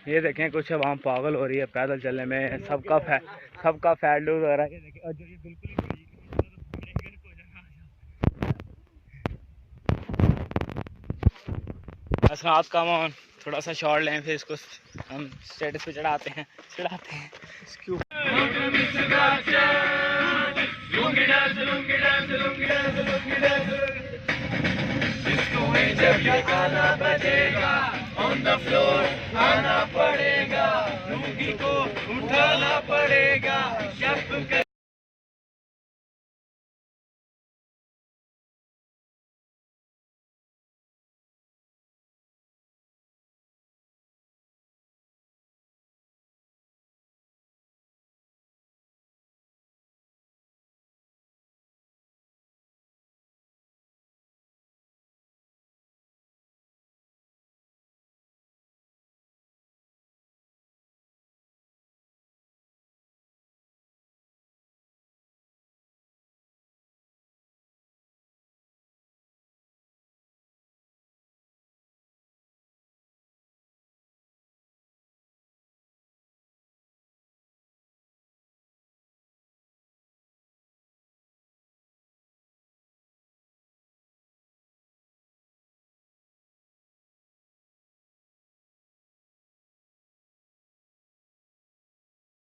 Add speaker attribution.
Speaker 1: ये देखें कुछ आवाम पागल हो रही है पैदल चलने में, सबका फैट लूज हो रहा है। ये देखें, और जो ये बिल्कुल ही असरात का मान थोड़ा सा शॉर्ट लें, फिर इसको हम स्टेटस पे चढ़ाते हैं इसके ऊपर। जब ये गाना बजेगा ऑन द फ्लोर आना पड़ेगा, लुंगी को उठाना पड़ेगा।